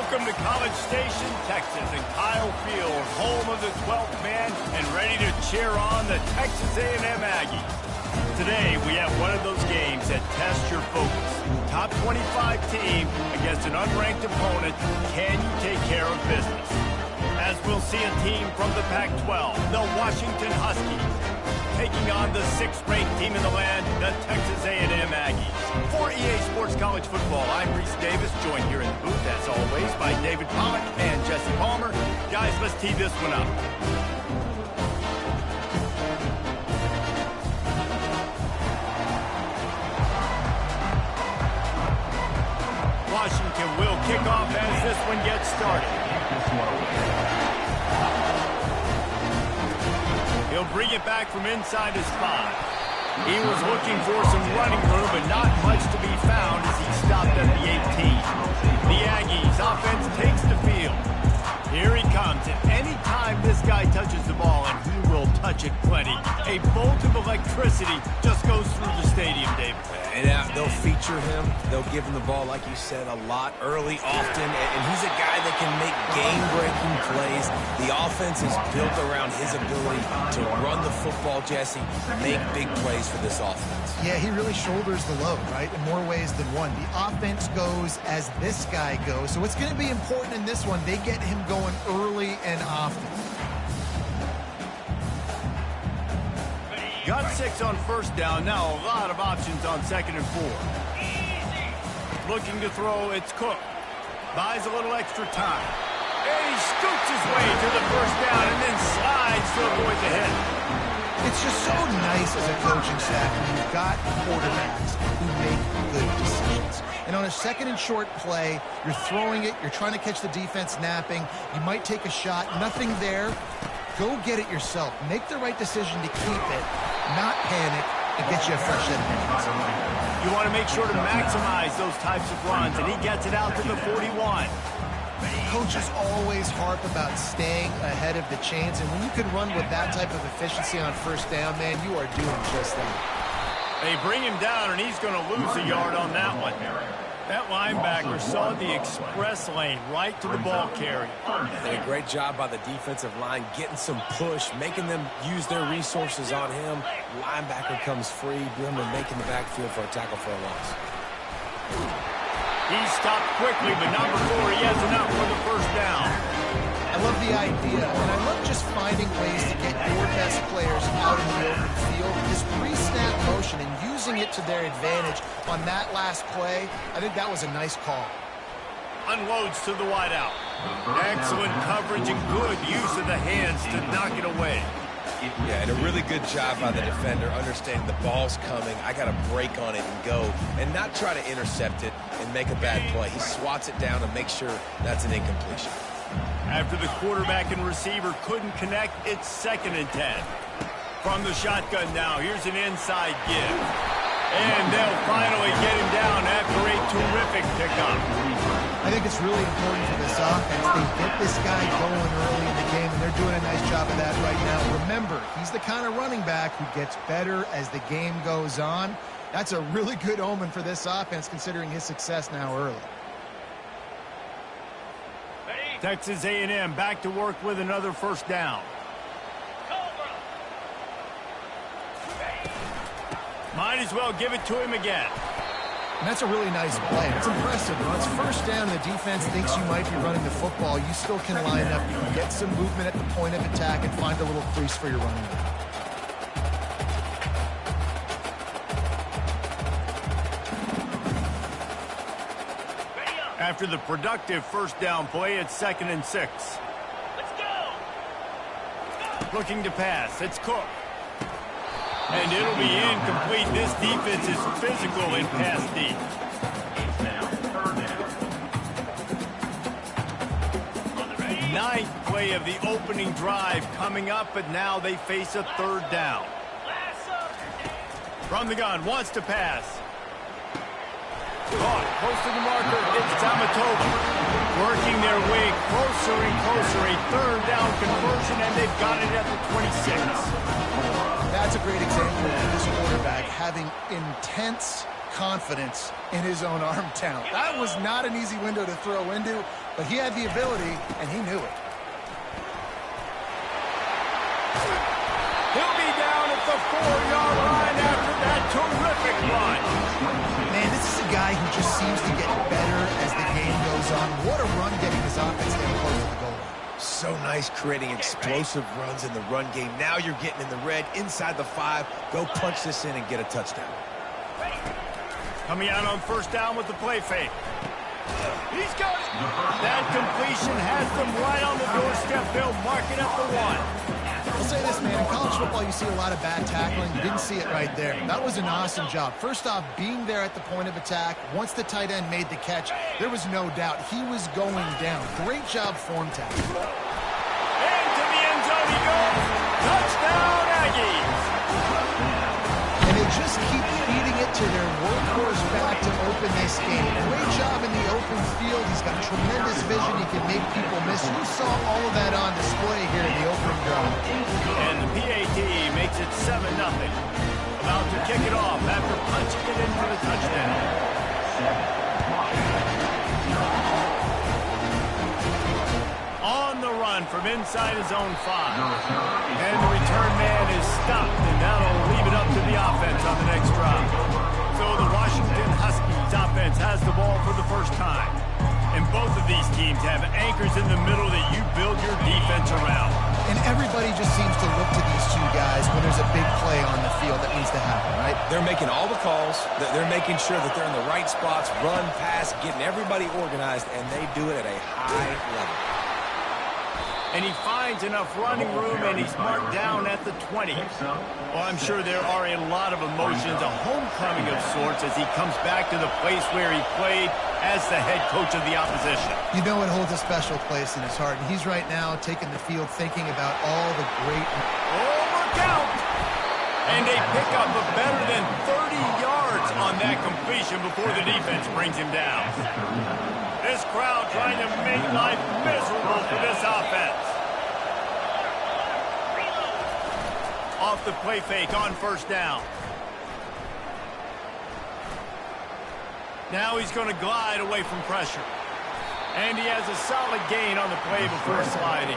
Welcome to College Station, Texas, and Kyle Field, home of the 12th man, and ready to cheer on the Texas A&M Aggies. Today, we have one of those games that tests your focus. Top 25 team against an unranked opponent. Can you take care of business? As we'll see a team from the Pac-12, the Washington Huskies, taking on the 6th-ranked team in the land, the Texas A&M Aggies. For EA Sports College Football, I'm Reese Davis, joined here in the booth, as always, by David Pollack and Jesse Palmer. Guys, let's tee this one up. Washington will kick off as this one gets started. He'll bring it back from inside his 5. He was looking for some running room, but not much to be found as he stopped at the 18. The Aggies offense takes the field. Here he comes, and any time this guy touches the ball, and he will touch it plenty, a bolt of electricity just goes through the stadium, Dave. And they'll feature him. They'll give him the ball, like you said, a lot, early, often. And he's a guy that can make game-breaking plays. The offense is built around his ability to run the football, Jesse, make big plays for this offense. Yeah, he really shoulders the load, right, in more ways than one. The offense goes as this guy goes. So it's going to be important in this one. They get him going early and often. Got 6 on first down. Now a lot of options on 2nd and 4. Looking to throw, it's Cook. Buys a little extra time. And he scoots his way to the first down and then slides to avoid the hit. It's just so nice as a coaching staff when you've got quarterbacks who make good decisions. And on a 2nd and short play, you're throwing it, you're trying to catch the defense napping, you might take a shot, nothing there. Go get it yourself. Make the right decision to keep it, not panic, and get you a fresh set of hands. You want to make sure to maximize those types of runs, and he gets it out to the 41. Coaches always harp about staying ahead of the chains, and when you can run with that type of efficiency on first down, man, you are doing just that. They bring him down, and he's going to lose a yard on that one. That linebacker saw the express lane right to the ball carrier. Did a great job by the defensive line, getting some push, making them use their resources on him. Linebacker comes free, doing the making the backfield for a tackle for a loss. He stopped quickly, but not before he has enough for the first down. I love the idea, and I love just finding ways to get your best players out in the open field. This pre-snap motion and using it to their advantage on that last play, I think that was a nice call. Unloads to the wideout. Excellent coverage and good use of the hands to knock it away. Yeah, and a really good job by the defender, understanding the ball's coming. I got to break on it and go, and not try to intercept it and make a bad play. He swats it down and makes sure that's an incompletion. After the quarterback and receiver couldn't connect, it's 2nd and 10. From the shotgun now, here's an inside give. And they'll finally get him down after a terrific pickup. I think it's really important for this offense. They get this guy going early in the game, and they're doing a nice job of that right now. Remember, he's the kind of running back who gets better as the game goes on. That's a really good omen for this offense, considering his success now early. Texas A&M back to work with another first down. Might as well give it to him again. And that's a really nice play. It's impressive. When it's first down and the defense thinks you might be running the football, you still can line up. You can get some movement at the point of attack and find a little crease for your running back. After the productive first down play, it's 2nd and 6. Let's go! Looking to pass, it's Cook. And it'll be incomplete. This defense is physical in pass deep. Ninth play of the opening drive coming up, but now they face a 3rd down. From the gun, wants to pass. Caught, close to the marker, it's Tamatova. Working their way closer and closer, a 3rd down conversion, and they've got it at the 26. That's a great example of this quarterback having intense confidence in his own arm talent. That was not an easy window to throw into. but he had the ability, and he knew it. He'll be down at the 4-yard line after that terrific run. Man, this is a guy who just seems to get better as the game goes on. What a run getting his offense down close to the goal line. So nice creating explosive runs in the run game. Now you're getting in the red, inside the 5. Go punch this in and get a touchdown. Coming out on first down with the play fake. He's got it. That completion has them right on the doorstep. They'll mark it at the 1. I'll say this, man. In college football, you see a lot of bad tackling. You didn't see it right there. That was an awesome job. First off, being there at the point of attack. Once the tight end made the catch, there was no doubt he was going down. Great job form tackling. Into the end zone he goes. Touchdown, Aggies. And they just keep feeding it to their workhorse back to open this game. Great job in the open field. He's got tremendous vision. He can make people miss. You saw all of that on display here in the opening drive. And the PAT makes it 7-0. About to kick it off after punching it in for the touchdown. On the run from inside his own 5. And the return man is stopped, and that'll leave it up to the offense on the next drive. So the Washington Huskies offense has the ball for the first time. And both of these teams have anchors in the middle that you build your defense around. And everybody just seems to look to these two guys when there's a big play on the field that needs to happen, right? They're making all the calls. They're making sure that they're in the right spots, run, pass, getting everybody organized, and they do it at a high level. And he finds enough running room, and he's marked down at the 20. Well, I'm sure there are a lot of emotions, a homecoming of sorts, as he comes back to the place where he played as the head coach of the opposition. You know it holds a special place in his heart, and he's right now taking the field thinking about all the great... Oh, look out! And they pick up a better than 30 yards on that completion before the defense brings him down. This crowd trying to make life miserable for this offense. Off the play fake on first down. Now he's going to glide away from pressure. And he has a solid gain on the play before sliding.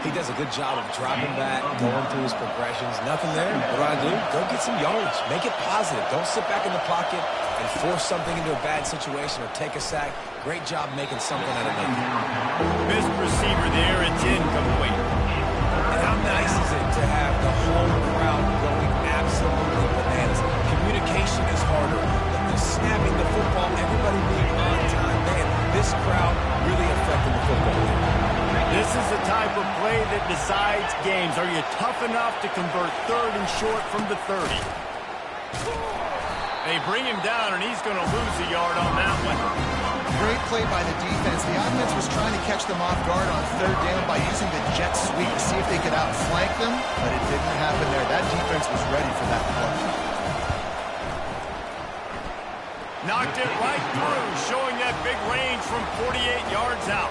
He does a good job of dropping back, going through his progressions. Nothing there. What do? Go get some yardage. Make it positive. Don't sit back in the pocket and force something into a bad situation or take a sack. Great job making something out of it. Missed receiver there. It's incomplete. And how nice is it to have the home crowd going absolutely bananas? Communication is harder. The snapping the football, everybody being on time. Man, this crowd really affected the football game. This is the type of play that decides games. Are you tough enough to convert third and short from the 30? They bring him down, and he's going to lose a yard on that one. Great play by the defense. The offense was trying to catch them off guard on third down by using the jet sweep to see if they could outflank them, but it didn't happen there. That defense was ready for that play. Knocked it right through, showing that big range from 48 yards out.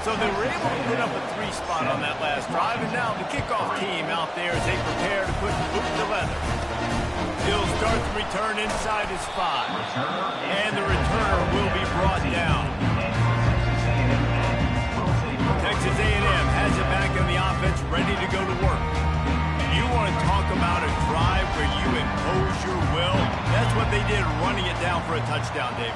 So they were able to put up a 3 spot on that last drive, and now the kickoff team out there as they prepare to put boot to leather. He'll start the return inside his 5, and the returner will be brought down. Texas A&M has it back on the offense, ready to go to work. You want to talk about a drive where you impose your will? That's what they did, running it down for a touchdown, Dave.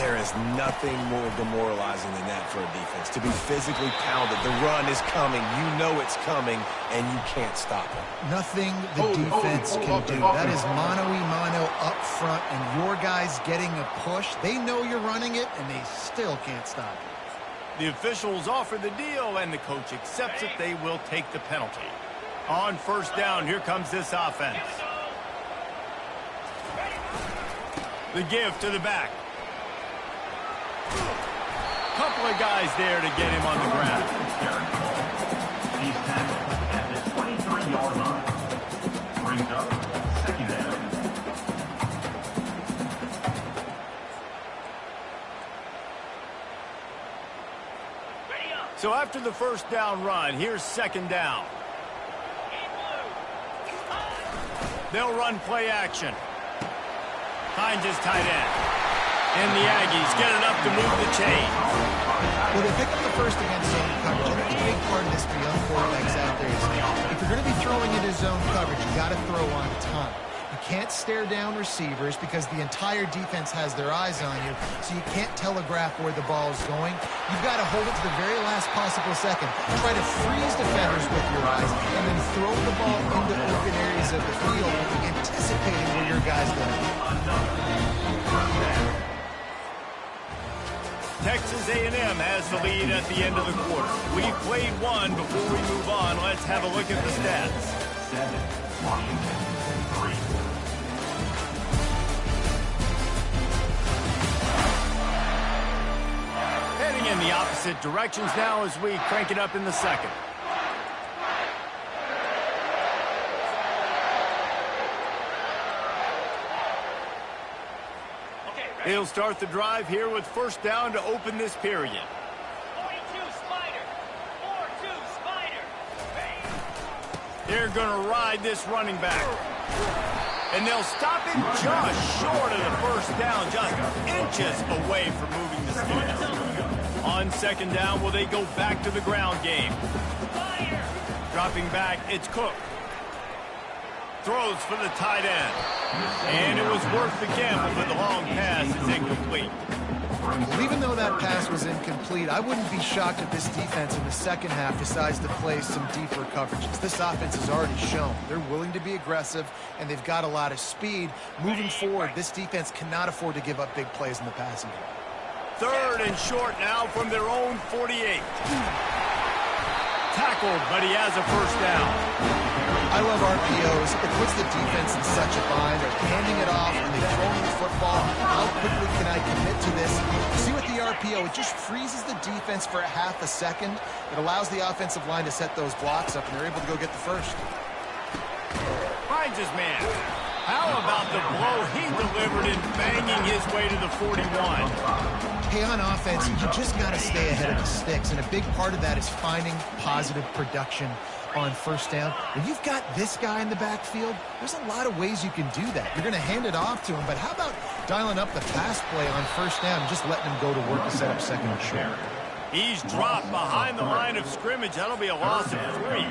There is nothing more demoralizing than that for a defense. To be physically pounded, the run is coming, you know it's coming, and you can't stop it. Nothing the defense can do. That is mano-a-mano up front, and your guys getting a push. They know you're running it, and they still can't stop it. The officials offer the deal, and the coach accepts it. They will take the penalty. On first down, here comes this offense. The give to the back. Couple of guys there to get him on the ground. He's tackled at the 23-yard line. Brings up second down. So after the first down run, here's second down. They'll run play action. Finds his tight end. And the Aggies get enough to move the chain. Well, they pick up the first against zone coverage. I think a big part of this for young quarterbacks out there is if you're going to be throwing into zone coverage, you got to throw on time. You can't stare down receivers because the entire defense has their eyes on you, so you can't telegraph where the ball is going. You've got to hold it to the very last possible second. Try to freeze defenders with your eyes, and then throw the ball into open areas of the field, anticipating where your guy's going to be. Texas A&M has the lead at the end of the quarter. We've played one. Before we move on, let's have a look at the stats. 7, Washington 3. Heading in the opposite directions now as we crank it up in the second. He'll start the drive here with first down to open this period. 42 Spider. 4-2 Spider. They're going to ride this running back. And they'll stop him just short of the first down, just inches away from moving the sticks. On second down, will they go back to the ground game? Dropping back, it's Cook. Throws for the tight end. And it was worth the gamble, but the long pass is incomplete. Well, even though that pass was incomplete, I wouldn't be shocked if this defense in the second half decides to play some deeper coverages. This offense has already shown they're willing to be aggressive, and they've got a lot of speed. Moving forward, this defense cannot afford to give up big plays in the passing game. Third and short now from their own 48. Tackled, but he has a first down. I love RPOs. It puts the defense in such a bind. They're handing it off, and they throw the football. How quickly can I commit to this? See with the RPO, it just freezes the defense for a half a second. It allows the offensive line to set those blocks up, and they're able to go get the first. Finds his man. How about the blow he delivered in banging his way to the 41? Hey, on offense, you just got to stay ahead of the sticks, and a big part of that is finding positive production on first down. When you've got this guy in the backfield, there's a lot of ways you can do that. You're going to hand it off to him, but how about dialing up the pass play on first down and just letting him go to work to set up second and short? He's dropped behind the line of scrimmage. That'll be a loss of 3.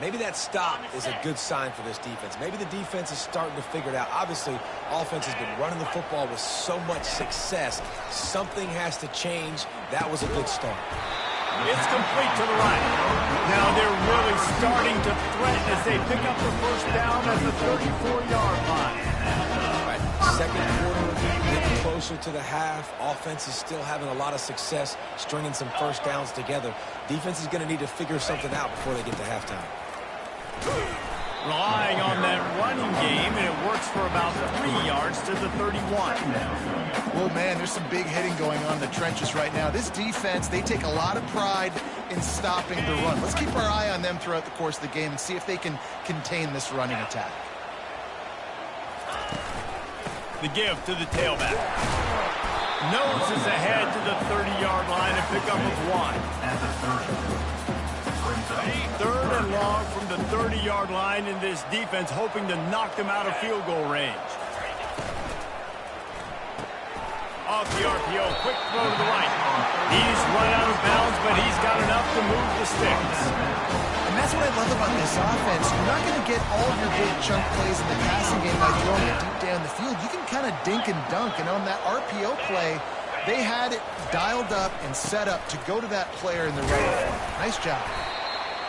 Maybe that stop is a good sign for this defense. Maybe the defense is starting to figure it out. Obviously, offense has been running the football with so much success. Something has to change. That was a good start. It's complete to the right. Now they're really starting to threaten as they pick up the first down at the 34-yard line. Right. Second quarter, getting closer to the half. Offense is still having a lot of success stringing some first downs together. Defense is going to need to figure something out before they get to halftime. Relying on that running game, and it works for about 3 yards to the 31. Well, man, there's some big hitting going on in the trenches right now. This defense, they take a lot of pride in stopping the run. Let's keep our eye on them throughout the course of the game and see if they can contain this running attack. The give to the tailback. Noses ahead to the 30-yard line and pick up of 1. Third and long from the 30-yard line, in this defense hoping to knock them out of field goal range. Off the RPO, quick throw to the right. He's run out of bounds, but he's got enough to move the sticks. And that's what I love about this offense. You're not going to get all of your big chunk plays in the passing game by throwing it deep down the field. You can kind of dink and dunk, and on that RPO play, they had it dialed up and set up to go to that player in the right. Nice job.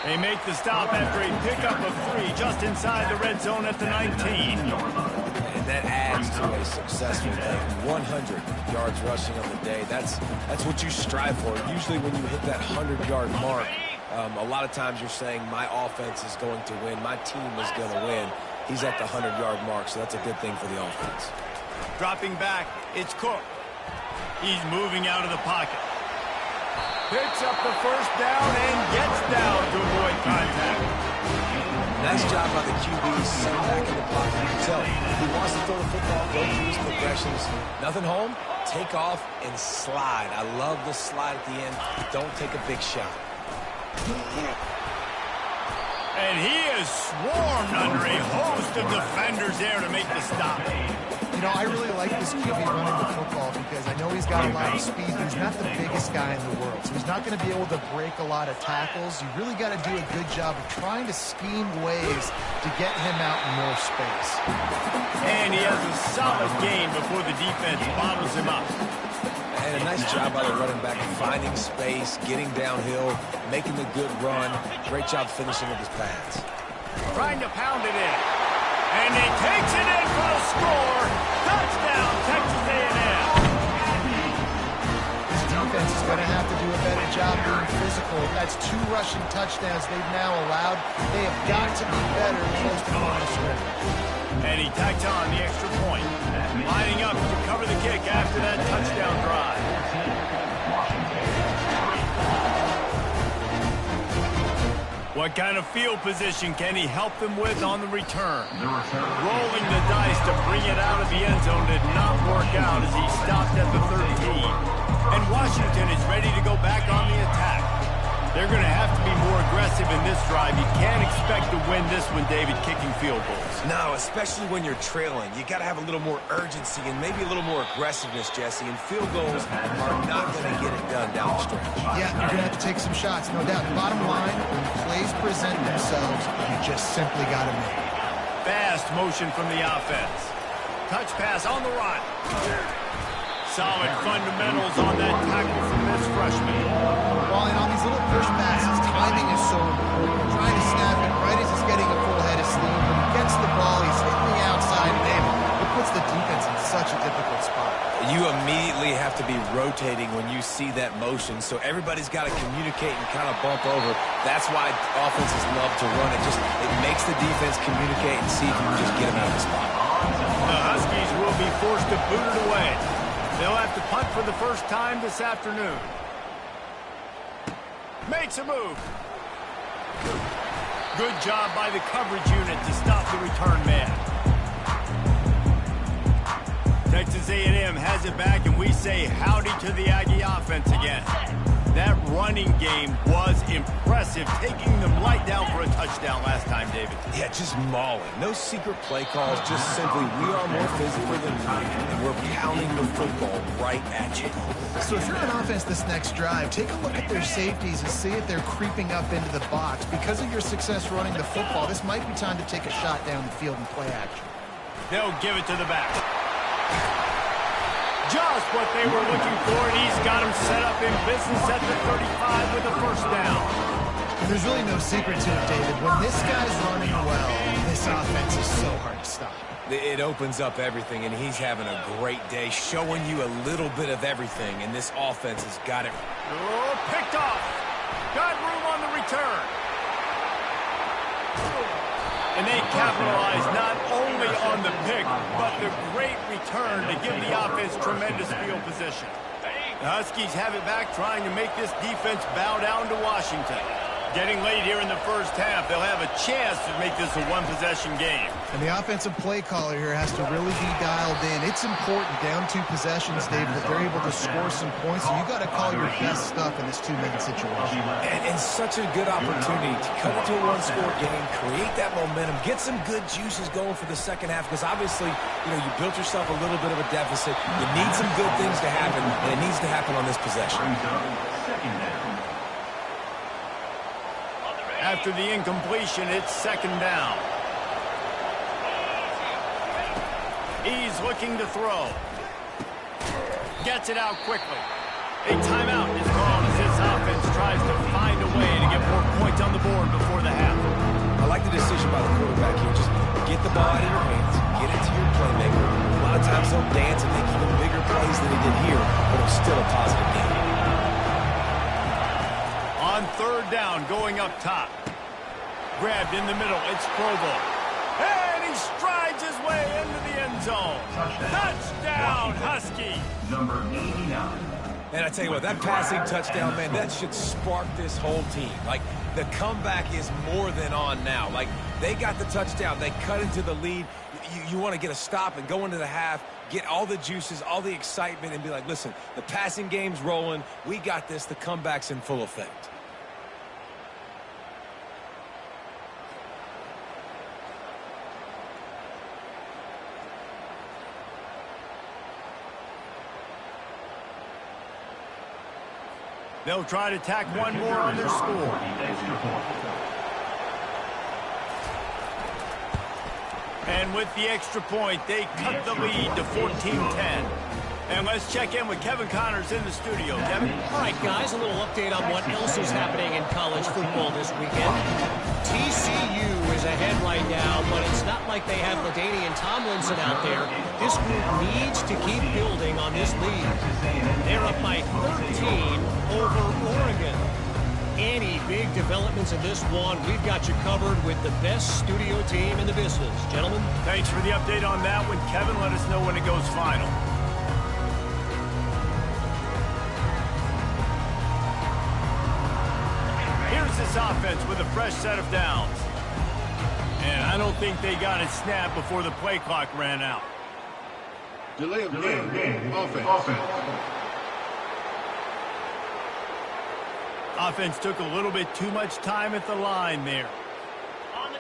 They make the stop after a pickup of 3 just inside the red zone at the 19. And that adds to a successful day. 100 yards rushing on the day. That's what you strive for. Usually when you hit that 100-yard mark, a lot of times you're saying my offense is going to win, my team is going to win. He's at the 100-yard mark, so that's a good thing for the offense. Dropping back, it's Cook. He's moving out of the pocket. Picks up the first down and gets down to avoid contact. Nice job by the QB, sitting back in the pocket. You can tell he wants to throw the football, go through his progressions. Nothing home, take off and slide. I love the slide at the end. Don't take a big shot. And he is swarmed under a host of defenders there to make the stop. You know, I really like this QB running the football because I know he's got a lot of speed, but he's not the biggest guy in the world. So he's not going to be able to break a lot of tackles. You really got to do a good job of trying to scheme ways to get him out in more space. And he has a solid game before the defense bottles him up. And a nice job by the running back finding space, getting downhill, making a good run. Great job finishing with his pads. Trying to pound it in. And he takes it in for a score. Touchdown, Texas A&M. This defense is going to have to do a better job being physical. That's 2 rushing touchdowns they've now allowed. They have got to be better close to the line of scrimmage. And he tacks on the extra point. Lining up to cover the kick after that touchdown drive. What kind of field position can he help them with on the return? Rolling the dice to bring it out of the end zone did not work out as he stopped at the 13. And Washington is ready to go back on the attack. They're going to have to be more aggressive in this drive. You can't expect to win this one, David, kicking field goals. No, especially when you're trailing. You got to have a little more urgency and maybe a little more aggressiveness, Jesse. And field goals are not going to get it done down the stretch. Yeah, you're going to have to take some shots, no doubt. Bottom line, when plays present themselves, you just simply got to make it. Fast motion from the offense. Touch pass on the run. Solid fundamentals on that tackle from this freshman. Well, and on these little push passes, timing is so important. Trying to snap it right as he's getting a full head of steam. When he gets the ball, he's hitting the outside, and it puts the defense in such a difficult spot. You immediately have to be rotating when you see that motion, so everybody's got to communicate and kind of bump over. That's why offenses love to run it. It makes the defense communicate and see if you can just get them out of the spot. The Huskies will be forced to boot it away. They'll have to punt for the first time this afternoon. Makes a move. Good job by the coverage unit to stop the return man. Texas A&M has it back, and we say howdy to the Aggie offense again. That running game was impressive, taking them right down for a touchdown last time, David. Yeah, just mauling. No secret play calls, just simply we are more physical than you, and we're pounding the football right at you. So if you're on offense this next drive, take a look at their safeties and see if they're creeping up into the box. Because of your success running the football, this might be time to take a shot down the field and play action. They'll give it to the back. Just what they were looking for, and he's got him set up in business at the 35 with a first down. And there's really no secret to it, David. When this guy's running well, this offense is so hard to stop. It opens up everything, and he's having a great day, showing you a little bit of everything, and this offense has got it. Oh, picked off. Got room on the return. And they capitalize not only on the pick, but the great return to give the offense tremendous field position. The Huskies have it back, trying to make this defense bow down to Washington. Getting late here in the first half, they'll have a chance to make this a one-possession game. And the offensive play caller here has to really be dialed in. It's important, down 2 possessions, David, that they're able to score some points. So you got to call your best stuff in this 2-minute situation. And such a good opportunity to cut it to a one-score game, create that momentum, get some good juices going for the second half, because obviously, you built yourself a little bit of a deficit. You need some good things to happen, and it needs to happen on this possession. After the incompletion, it's second down. He's looking to throw. Gets it out quickly. A timeout is called as this offense tries to find a way to get more points on the board before the half. I like the decision by the quarterback here. Just get the ball out of your hands, get it to your playmaker. A lot of times he'll dance and make even bigger plays than he did here, but it's still a positive game. On third down, going up top. Grabbed in the middle, it's Provo. And he strides his way into the end zone. Touchdown, Husky! Number 89. And I tell you what, that passing touchdown, man, that should spark this whole team. Like, the comeback is more than on now. Like, they got the touchdown. They cut into the lead. You want to get a stop and go into the half, get all the juices, all the excitement, and be like, listen, the passing game's rolling. We got this. The comeback's in full effect. They'll try to tack one more on their score. And with the extra point, they cut the lead to 14-10. And let's check in with Kevin Connors in the studio. Kevin? All right, guys, a little update on what else is happening in college football this weekend. TCU is ahead right now, but it's not like they have LaDainian Tomlinson out there. This group needs to keep building on this lead. They're up by 13 over Oregon. Any big developments in this one, we've got you covered with the best studio team in the business. Gentlemen? Thanks for the update on that one. Kevin, let us know when it goes final. Here's this offense with a fresh set of downs. And I don't think they got it snapped before the play clock ran out. Delay of game. Offense. Offense took a little bit too much time at the line there.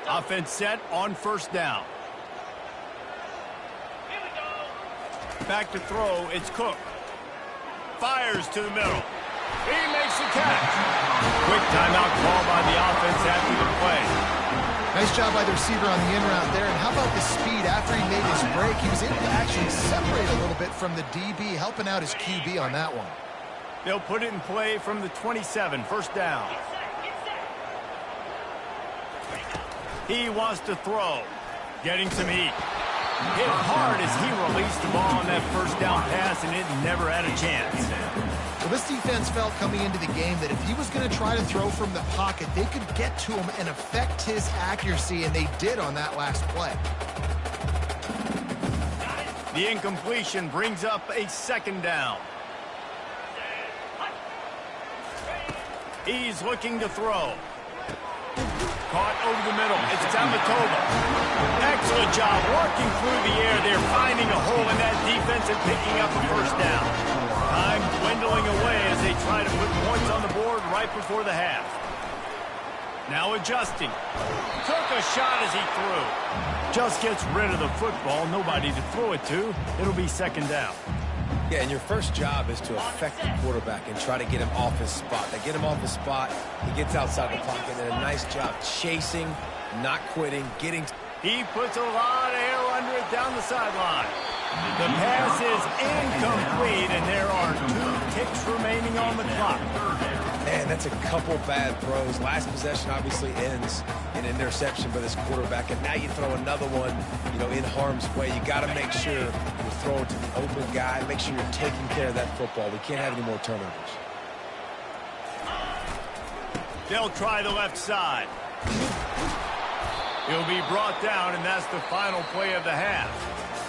Offense set on first down. Here we go. Back to throw, it's Cook. Fires to the middle. He makes the catch. Quick timeout call by the offense after the play. Nice job by the receiver on the in route there. And how about the speed after he made his break? He was able to actually separate a little bit from the DB, helping out his QB on that one. They'll put it in play from the 27, first down. He wants to throw. Getting some heat. Hit hard as he released the ball on that first down pass, and it never had a chance. Well, this defense felt coming into the game that if he was going to try to throw from the pocket, they could get to him and affect his accuracy, and they did on that last play. The incompletion brings up a second down. He's looking to throw. Caught over the middle. It's Tamatova. Excellent job working through the air. They're finding a hole in that defense and picking up a first down. Time dwindling away as they try to put points on the board right before the half. Now adjusting. Took a shot as he threw. Just gets rid of the football. Nobody to throw it to. It'll be second down. Yeah, and your first job is to affect the quarterback and try to get him off his spot. They get him off his spot, he gets outside the pocket, and a nice job chasing, not quitting, getting... He puts a lot of air under it down the sideline. The pass is incomplete, and there are 2 ticks remaining on the clock. Man, that's a couple bad throws. Last possession obviously ends in an interception by this quarterback, and now you throw another one, in harm's way. You got to make sure you throw it to the open guy. Make sure you're taking care of that football. We can't have any more turnovers. They'll try the left side. He'll be brought down, and that's the final play of the half.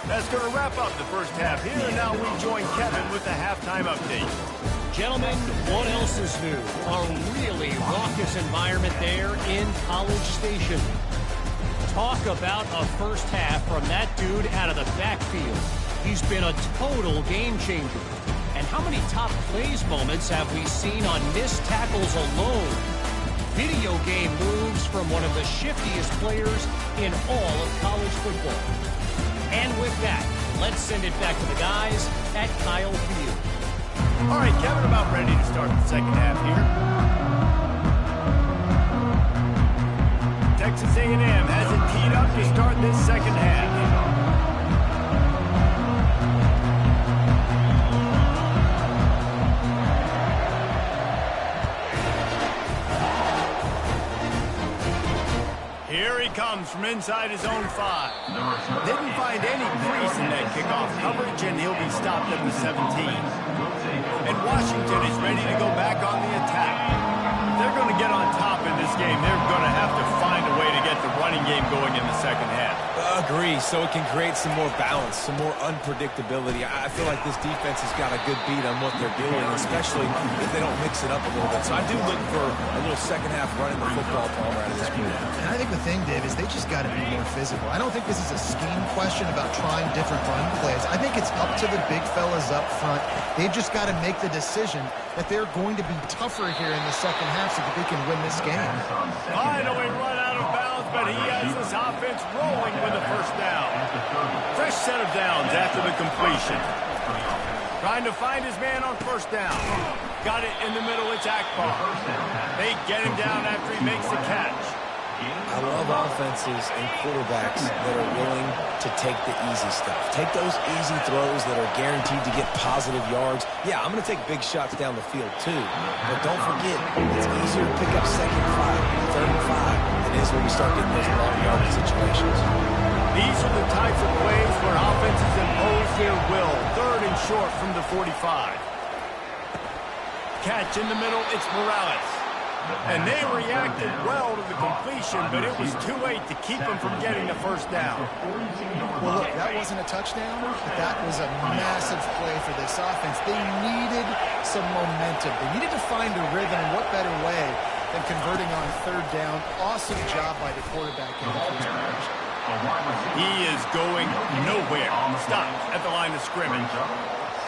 That's going to wrap up the first half here, and now we join Kevin with the halftime update. Gentlemen, what else is new? A really raucous environment there in College Station. Talk about a first half from that dude out of the backfield. He's been a total game changer. And how many top plays moments have we seen on missed tackles alone? Video game moves from one of the shiftiest players in all of college football. And with that, let's send it back to the guys at Kyle Field. All right, Kevin, about ready to start the second half here. Texas A&M has it teed up to start this second half. Here he comes from inside his own 5. Didn't find any crease in that kickoff coverage, and he'll be stopped at the 17. And Washington is ready to go back on the attack. If they're going to get on top in this game, they're going to have to find a way to get the running game going in the second half. Agree, so it can create some more balance, some more unpredictability. I feel like this defense has got a good beat on what they're doing, especially if they don't mix it up a little bit. So I do look for a little second half running the football power out of this group. And I think the thing, Dave, is they just got to be more physical. I don't think this is a scheme question about trying different run plays. I think it's up to the big fellas up front. They've just got to make the decision that they're going to be tougher here in the second half so that they can win this game. Finally run out of bounds, but he has this offense rolling with the first down. Fresh set of downs after the completion. Trying to find his man on first down. Got it in the middle. It's Akbar. They get him down after he makes the catch. I love offenses and quarterbacks that are willing to take the easy stuff. Take those easy throws that are guaranteed to get positive yards. Yeah, I'm going to take big shots down the field too. But don't forget, it's easier to pick up 2nd and 5, 3rd and 5 than it is when we start getting those long yardage situations. These are the types of plays where offenses impose their will. 3rd and short from the 45. Catch in the middle, it's Morales. And they reacted well to the completion, but it was too late to keep them from getting the first down. Well, look, that wasn't a touchdown, but that was a massive play for this offense. They needed some momentum. They needed to find a rhythm, and what better way than converting on 3rd down. Awesome job by the quarterback in the first position. He is going nowhere. Stop at the line of scrimmage.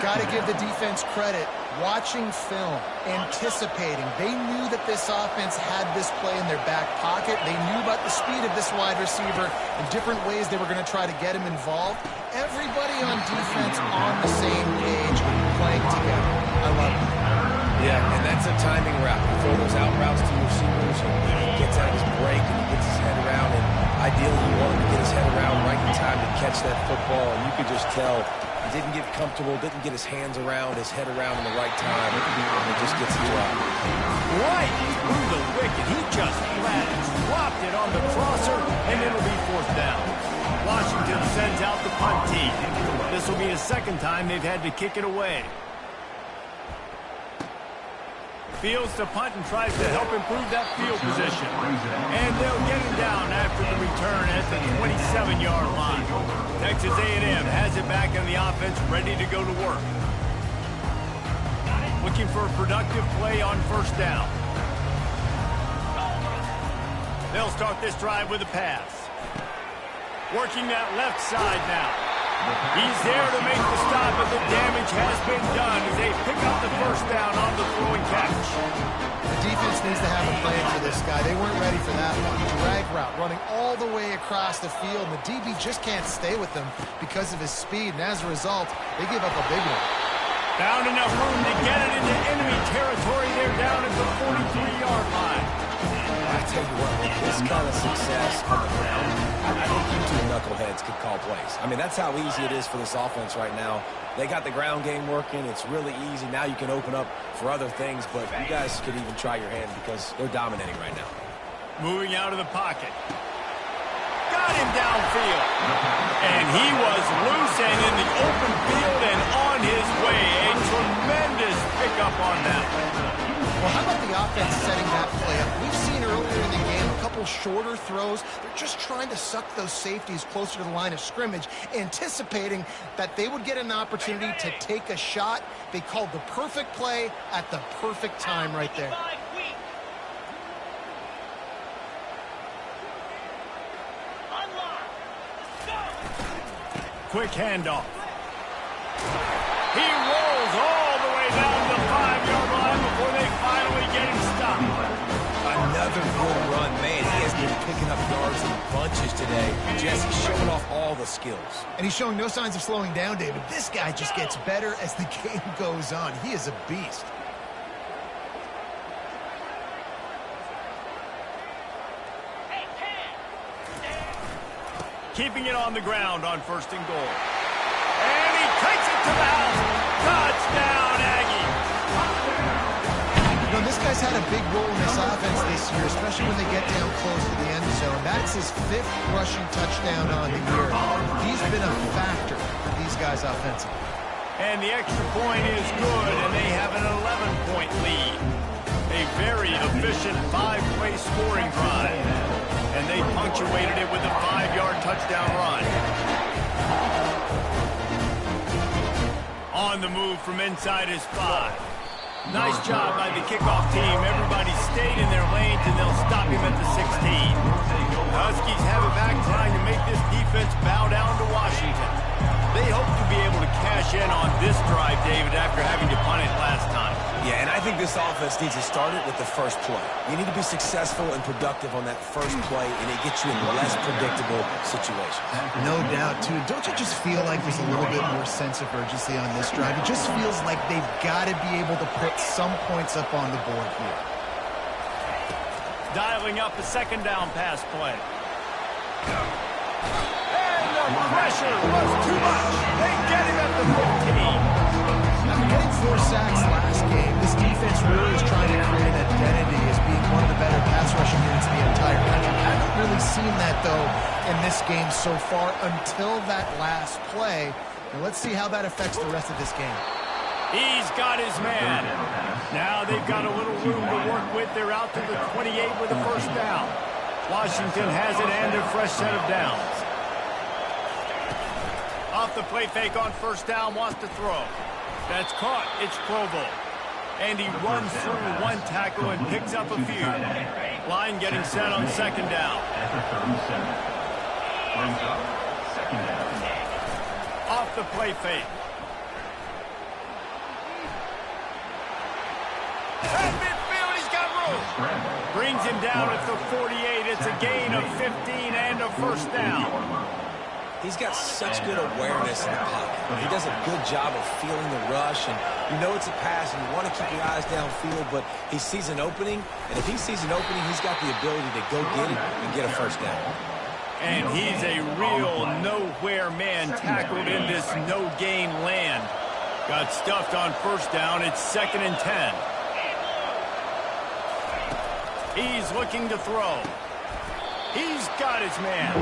Got to give the defense credit. Watching film, anticipating. They knew that this offense had this play in their back pocket. They knew about the speed of this wide receiver and different ways they were going to try to get him involved. Everybody on defense on the same page, playing together. I love it. Yeah, and that's a timing route. You throw those out routes to your receivers, and he gets out his break, and he gets his head around, and ideally you want him to get his head around right in time to catch that football, and you could just tell he didn't get comfortable, didn't get his hands around, his head around in the right time, and it just gets the drop. Right through the wicket. He just dropped it on the crosser, and it'll be 4th down. Washington sends out the punt team. This will be the 2nd time they've had to kick it away. Fields to punt and tries to help improve that field position. And they'll get him down after the return at the 27-yard line. Texas A&M has it back in the offense, ready to go to work. Looking for a productive play on 1st down. They'll start this drive with a pass. Working that left side now. He's there to make the stop, but the damage has been done as they pick up the 1st down on the throwing catch. The defense needs to have a plan for this guy. They weren't ready for that one. Drag route, running all the way across the field, and the DB just can't stay with them because of his speed, and as a result, they give up a big one. Found enough room to get it into enemy territory. They're down at the 43-yard line. I tell you what, with this kind of success on the ground, I think you two knuckleheads could call plays. I mean, that's how easy it is for this offense right now. They got the ground game working. It's really easy. Now you can open up for other things, but you guys could even try your hand because they're dominating right now. Moving out of the pocket. Got him downfield. And he was loose and in the open field and on his way. A tremendous pickup on that. Well, how about the offense setting that play up? We've seen earlier in the game a couple shorter throws. They're just trying to suck those safeties closer to the line of scrimmage, anticipating that they would get an opportunity to take a shot. They called the perfect play at the perfect time right there. Quick handoff. He rolls all the way down the 5-yard line before they finally get him stopped. Another good run. Man, he has been picking up yards in bunches today. Jesse's showing off all the skills. And he's showing no signs of slowing down, David. This guy just gets better as the game goes on. He is a beast. Keeping it on the ground on 1st and goal. And he takes it to the house. Touchdown, Aggie. You know, this guy's had a big role in this offense this year, especially when they get down close to the end zone. That's his 5th rushing touchdown on the year. He's been a factor for these guys offensively. And the extra point is good, and they have an 11-point lead. A very efficient 5-play scoring drive. And they punctuated it with a 5-yard touchdown run. On the move from inside his 5. Nice job by the kickoff team. Everybody stayed in their lanes, and they'll stop him at the 16. The Huskies have it back, trying to make this defense bow down to Washington. They hope to be able to cash in on this drive, David, after having to punt it last time. Yeah, and I think this offense needs to start it with the first play. You need to be successful and productive on that first play, and it gets you in less predictable situations. No doubt, too. Don't you just feel like there's a little bit more sense of urgency on this drive? It just feels like they've got to be able to put some points up on the board here. Dialing up a second down pass play. And the pressure was too much. They get him at the 15. After getting 4 sacks last game, this defense really is trying to create an identity as being one of the better pass rushing units in the entire country. I haven't really seen that, though, in this game so far until that last play. And let's see how that affects the rest of this game. He's got his man. Now they've got a little room to work with. They're out to the 28 with a first down. Washington has it and a fresh set of downs. Off the play fake on first down, wants to throw. That's caught. It's Provo. And he runs through one tackle and picks up a few. Line getting set on second down. Off the play fake. At midfield, he's got room. Brings him down at the 48. It's a gain of 15 and a first down. He's got such good awareness in the pocket. He does a good job of feeling the rush, and you know it's a pass, and you want to keep your eyes downfield, but he sees an opening, and if he sees an opening, he's got the ability to go get it and get a first down. And he's a real nowhere man tackled in this no-gain land. Got stuffed on first down. It's 2nd and 10. He's looking to throw. He's got his man.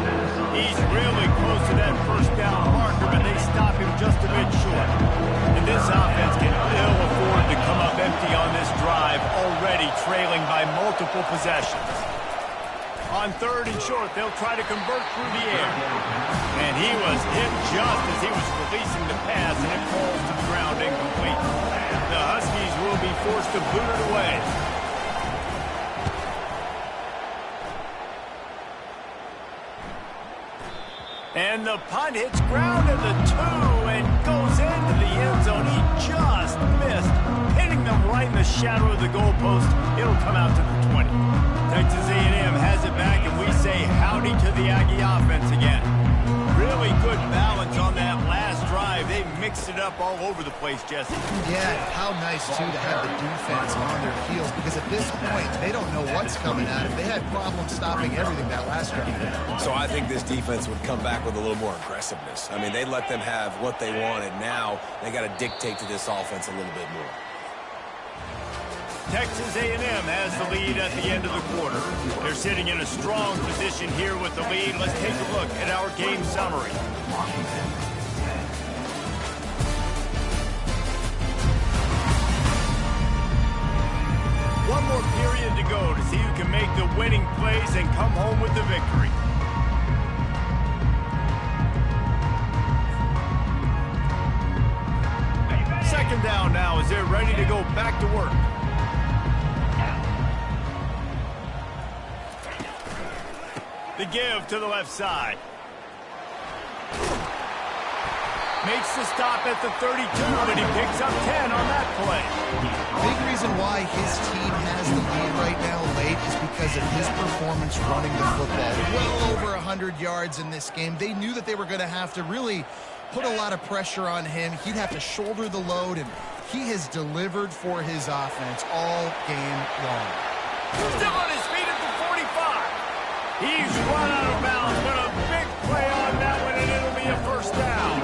He's really close to that first down marker, but they stop him just a bit short. And this offense can ill afford to come up empty on this drive, already trailing by multiple possessions. On 3rd and short, they'll try to convert through the air. And he was hit just as he was releasing the pass, and it falls to the ground incomplete. The Huskies will be forced to boot it away. And the punt hits ground at the 2 and goes into the end zone. He just missed, hitting them right in the shadow of the goalpost. It'll come out to the 20. Texas A&M has it back, and we say howdy to the Aggie offense again. Really good balance on that last drive. They mixed it up all over the place, Jesse. Yeah, how nice, too, to have the defense on their heels, because at this point, they don't know what's coming at them. They had problems stopping everything that last drive. So I think this defense would come back with a little more aggressiveness. I mean, they let them have what they wanted. Now they got to dictate to this offense a little bit more. Texas A&M has the lead at the end of the quarter. They're sitting in a strong position here with the lead. Let's take a look at our game summary. One more period to go to see who can make the winning plays and come home with the victory. Second down now as they're ready to go back to work. The give to the left side. Makes the stop at the 32, and he picks up 10 on that play. Big reason why his team has the lead right now late is because of his performance running the football. Well over 100 yards in this game. They knew that they were going to have to really put a lot of pressure on him. He'd have to shoulder the load, and he has delivered for his offense all game long. Still on his feet at the 45. He's run out of bounds, but a big play on that one, and it'll be a first down.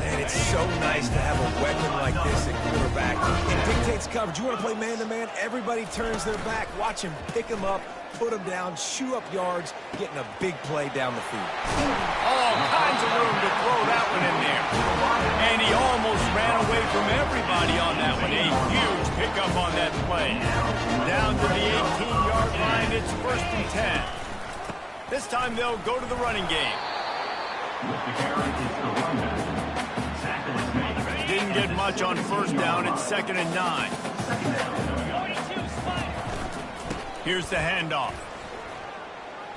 And it's so nice to have a weapon like this at quarterback. It dictates coverage. You want to play man-to-man? Everybody turns their back. Watch him pick him up, put him down, shoot up yards, getting a big play down the field. All kinds of room to throw that one in there. And he almost ran away from everybody on that one. A huge pickup on that play. Down to the 18-yard line, it's 1st and 10. This time they'll go to the running game. Didn't get much on first down. It's 2nd and 9. Here's the handoff.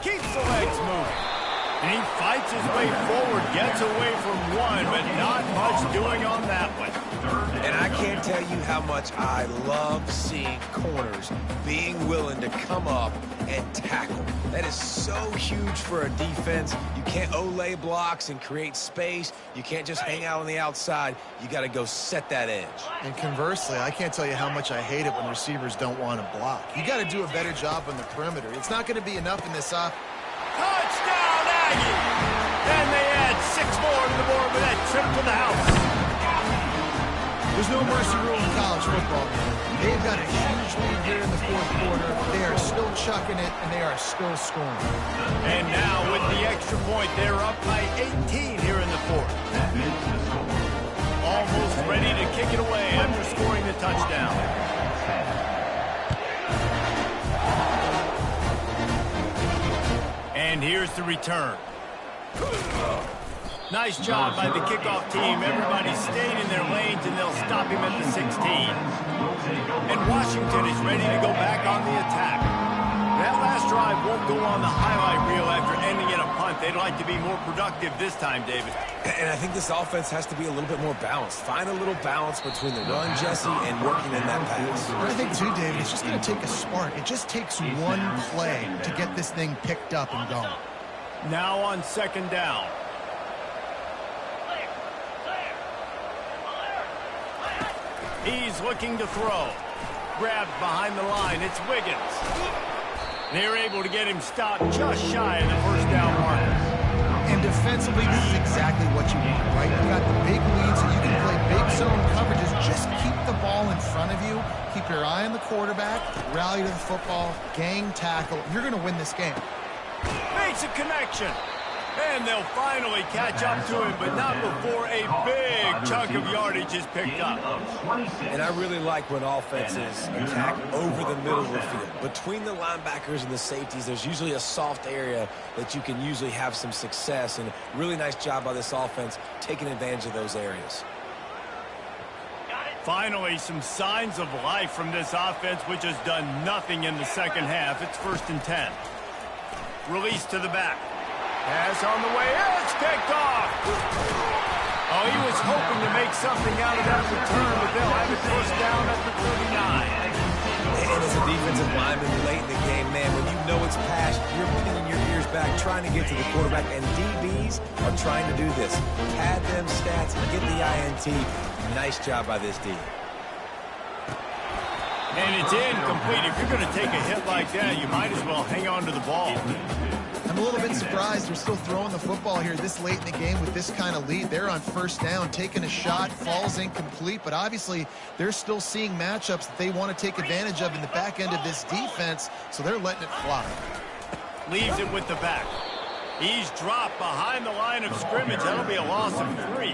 Keeps the legs moving. And he fights his way forward, gets away from one, but not much doing on that one. And I can't tell you how much I love seeing corners being willing to come up and tackle. That is so huge for a defense. You can't olay blocks and create space. You can't just hang out on the outside. You got to go set that edge. And conversely, I can't tell you how much I hate it when receivers don't want to block. You got to do a better job on the perimeter. It's not going to be enough in this off. Touchdown, Aggie! And they add 6 more to the board with that trip to the house. There's no mercy rule in college football. They've got a huge lead here in the fourth quarter. They are still chucking it, and they are still scoring. And now with the extra point, they're up by 18 here in the fourth. Almost ready to kick it away after scoring the touchdown. And here's the return. Nice job by the kickoff team. Everybody stayed in their lanes, and they'll stop him at the 16. And Washington is ready to go back on the attack. That last drive won't go on the highlight reel after ending in a punt. They'd like to be more productive this time, David. And I think this offense has to be a little bit more balanced. Find a little balance between the run, Jesse, and working in that pass. I think, too, David, it's just going to take a spark. It just takes one play to get this thing picked up and going. Now on second down. He's looking to throw. Grabbed behind the line. It's Wiggins. They're able to get him stopped just shy of the first down marker. And defensively, this is exactly what you want, right? You got the big lead, so you can play big zone coverages. Just keep the ball in front of you. Keep your eye on the quarterback. Rally to the football. Gang tackle. You're going to win this game. Makes a connection. And they'll finally catch up to him, but not before a big chunk of yardage is picked up. And I really like when offenses attack over the middle of the field. Between the linebackers and the safeties, there's usually a soft area that you can usually have some success. And really nice job by this offense taking advantage of those areas. Finally, some signs of life from this offense, which has done nothing in the second half. It's 1st and 10. Release to the back. Pass on the way. It's picked off. Oh, he was hoping to make something out of that return, but they'll have it first down at the 39. And as a defensive lineman late in the game, man, when you know it's past, you're pinning your ears back, trying to get to the quarterback, and DBs are trying to do this. Pad them stats and get the INT. Nice job by this D. And it's incomplete. If you're going to take a hit like that, you might as well hang on to the ball. I'm a little bit surprised they're still throwing the football here this late in the game with this kind of lead. They're on first down, taking a shot, falls incomplete, but obviously they're still seeing matchups that they want to take advantage of in the back end of this defense, so they're letting it fly. Leaves it with the back. He's dropped behind the line of scrimmage. That'll be a loss of 3.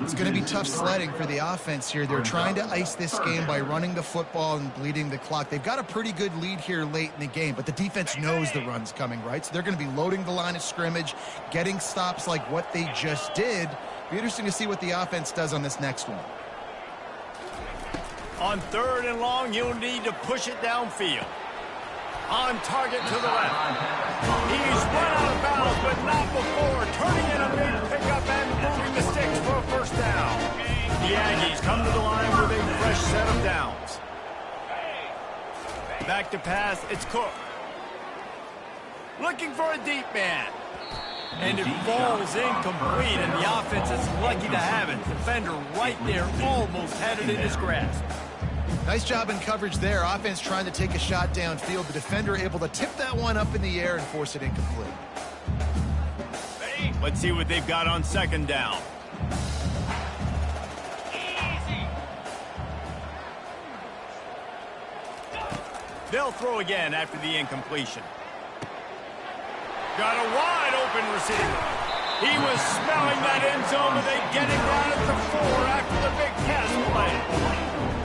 It's going to be tough sledding for the offense here. They're trying to ice this game by running the football and bleeding the clock. They've got a pretty good lead here late in the game, but the defense knows the run's coming, right? So they're going to be loading the line of scrimmage, getting stops like what they just did. Be interesting to see what the offense does on this next one. On 3rd and long, you'll need to push it downfield. On target to the left. He's run out of bounds, but not before. Turning in a big pickup and moving the sticks for a first down. The Aggies come to the line with a fresh set of downs. Back to pass, it's Cook. Looking for a deep man. And it falls incomplete, and the offense is lucky to have it. Defender right there almost had it in his grasp. Nice job in coverage there. Offense trying to take a shot downfield. The defender able to tip that one up in the air and force it incomplete. Let's see what they've got on second down. They'll throw again after the incompletion. Got a wide open receiver. He was smelling that end zone, but they get him down at the 4 after the big pass play.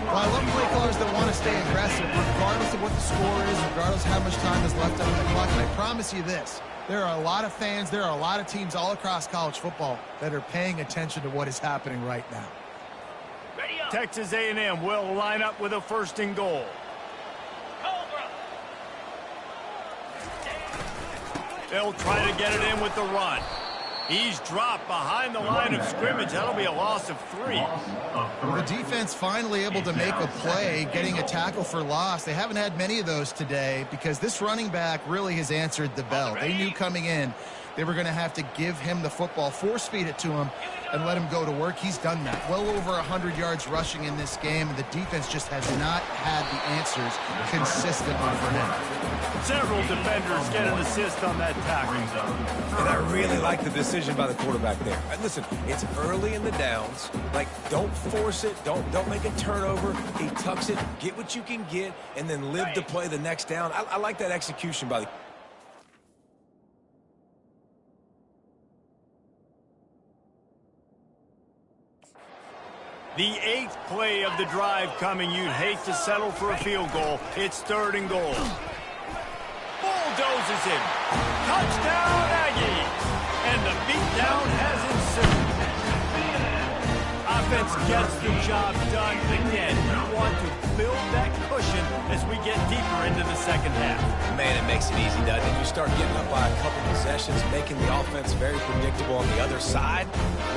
Well, I love play callers that want to stay aggressive, regardless of what the score is, regardless of how much time is left on the clock. And I promise you this, there are a lot of fans, there are a lot of teams all across college football that are paying attention to what is happening right now. Texas A&M will line up with a 1st and goal. They'll try to get it in with the run. He's dropped behind the line of scrimmage. That'll be a loss of 3. The defense finally able to make a play, getting a tackle for loss. They haven't had many of those today because this running back really has answered the bell. They knew coming in they were going to have to give him the football, force-feed it to him, and let him go to work. He's done that. Well over 100 yards rushing in this game, and the defense just has not had the answers consistently for him. Several defenders get an assist on that tackle. And I really like the decision by the quarterback there. Listen, it's early in the downs. Like, don't force it. Don't make a turnover. He tucks it, get what you can get, and then live to play the next down. I like that execution by the The 8th play of the drive coming. You'd hate to settle for a field goal. It's 3rd and goal. Bulldozes him. Touchdown, Aggies. And the beatdown has ensued. Offense gets the job done. Again, you want to build that cushion as we get deeper into the second half. Man, it makes it easy, doesn't it? You start getting up by a couple possessions, making the offense very predictable on the other side.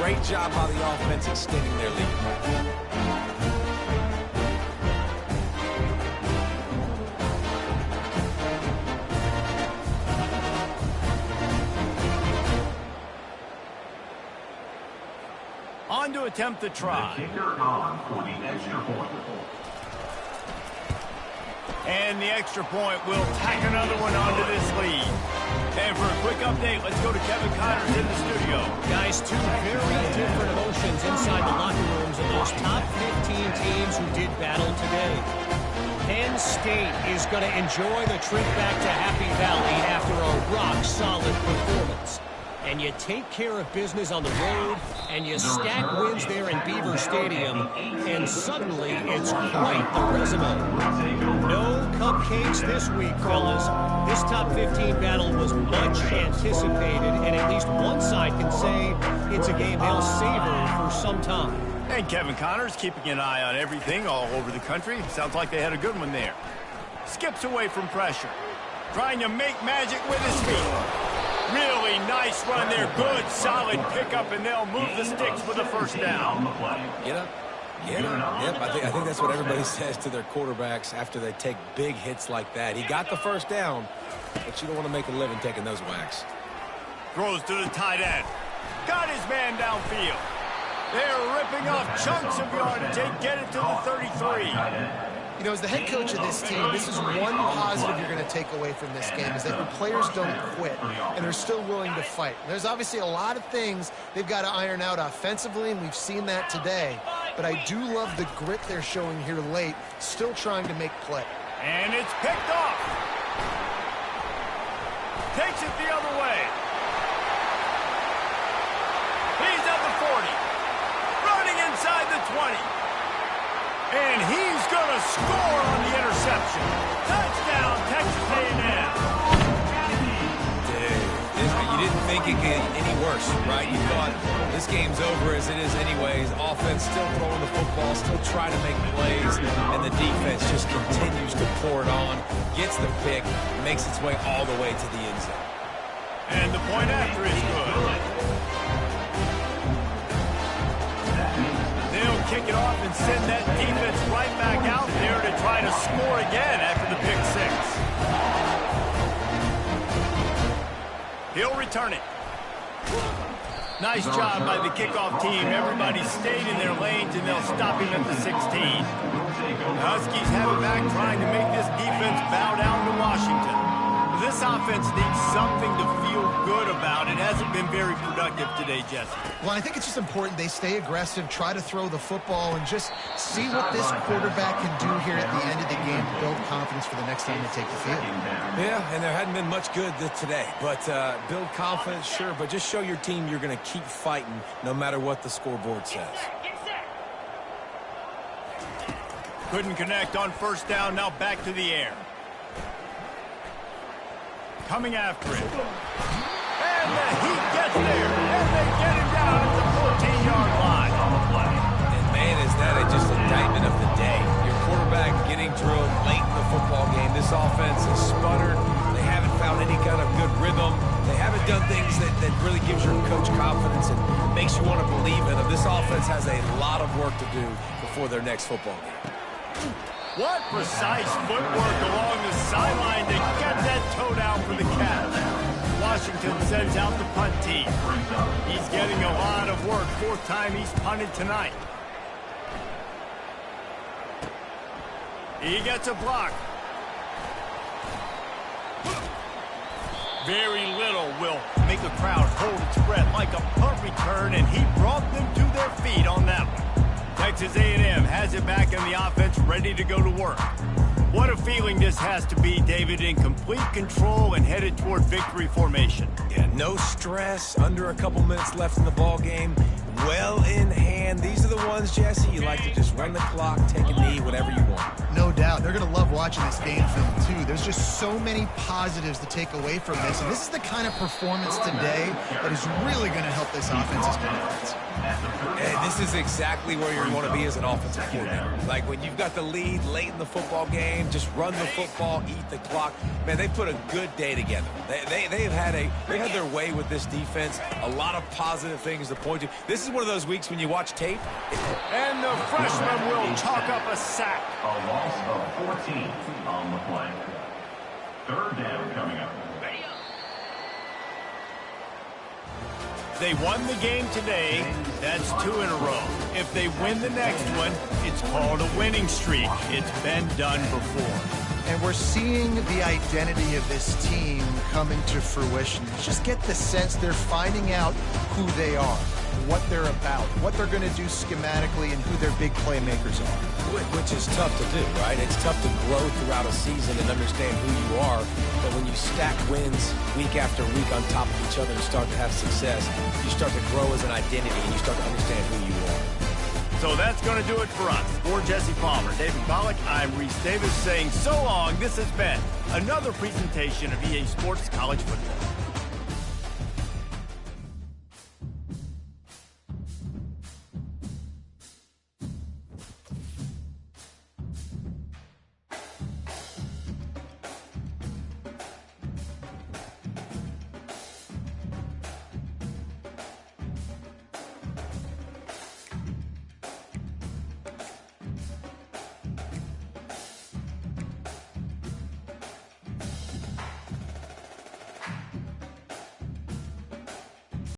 Great job by the offense extending their lead. On to attempt the try. Kicker on for the extra point. And the extra point will tack another one onto this lead. And for a quick update, let's go to Kevin Connors in the studio. Guys, two very different emotions inside the locker rooms of those top 15 teams who did battle today. Penn State is going to enjoy the trip back to Happy Valley after a rock-solid performance. And you take care of business on the road, and you stack wins there in Beaver Stadium, and suddenly it's quite the resume. No cupcakes this week, fellas. This top 15 battle was much anticipated, and at least one side can say it's a game they'll savor for some time. And Kevin Connors keeping an eye on everything all over the country. Sounds like they had a good one there. Skips away from pressure. Trying to make magic with his feet. Really nice run there. Good, solid pickup, and they'll move the sticks for the first down. Get up. Get up. Yep, I think that's what everybody says to their quarterbacks after they take big hits like that. He got the first down, but you don't want to make a living taking those whacks. Throws to the tight end. Got his man downfield. They're ripping off chunks of yardage. They get it to the 33. You know, as the head coach of this team, this is one positive you're going to take away from this game, is that your players don't quit, and they're still willing to fight. There's obviously a lot of things they've got to iron out offensively, and we've seen that today. But I do love the grit they're showing here late, still trying to make play. And it's picked off. Takes it the other way. He's at the 40. Running inside the 20. And he's going to score on the interception. Touchdown, Texas A&M. Dude, you didn't think it could get any worse, right? You thought this game's over as it is anyways. Offense still throwing the football, still trying to make plays, and the defense just continues to pour it on, gets the pick, makes its way all the way to the end zone. And the point after is good. They'll kick it off and send that defense right back out there to try to score again after the pick six. He'll return it. Nice job by the kickoff team. Everybody stayed in their lanes, and they'll stop him at the 16. The Huskies have it back, trying to make this defense bow down to Washington. This offense needs something to feel good about. It hasn't been very productive today, Jesse. Well, I think it's just important they stay aggressive, try to throw the football, and just see what this quarterback can do here at the end of the game to build confidence for the next time they take the field. Yeah, and there hadn't been much good today. But build confidence, sure, but just show your team you're going to keep fighting no matter what the scoreboard says. Couldn't connect on first down. Now back to the air. Coming after it. And the Heat gets there. And they get him down at the 14-yard line. And man, is that just an indictment of the day. Your quarterback getting drilled late in the football game. This offense has sputtered. They haven't found any kind of good rhythm. They haven't done things that really gives your coach confidence and makes you want to believe in them. This offense has a lot of work to do before their next football game. What precise footwork along the sideline to get that toe down for the Cats. Washington sends out the punt team. He's getting a lot of work. Fourth time he's punted tonight. He gets a block. Very little will make a crowd hold its breath like a punt return, and he brought them to their feet on that one. Texas A&M has it back in the offense, ready to go to work. What a feeling this has to be, David, in complete control and headed toward victory formation. Yeah, no stress, under a couple minutes left in the ball game, well in hand. These are the ones, Jesse, you like to just run the clock, take a knee, whatever you want. No doubt. They're going to love watching this game film, too. There's just so many positives to take away from this. And this is the kind of performance today that is really going to help this offense's confidence. And this is exactly where you want to be as an offensive coordinator. Like when you've got the lead late in the football game, just run the football, eat the clock. Man, they put a good day together. They've had their way with this defense. A lot of positive things to point to. This is one of those weeks when you watch tape. And the freshman will chalk up a sack. A loss of 14 on the play. Third down coming up. They won the game today. That's 2 in a row. If they win the next one, it's called a winning streak. It's been done before. And we're seeing the identity of this team coming to fruition. You just get the sense they're finding out who they are, what they're about, what they're going to do schematically, and who their big playmakers are. Which is tough to do, right? It's tough to grow throughout a season and understand who you are. But when you stack wins week after week on top of each other and start to have success, you start to grow as an identity and you start to understand who you are. So that's going to do it for us. For Jesse Palmer, David Pollack, I'm Reese Davis saying so long. This has been another presentation of EA Sports College Football.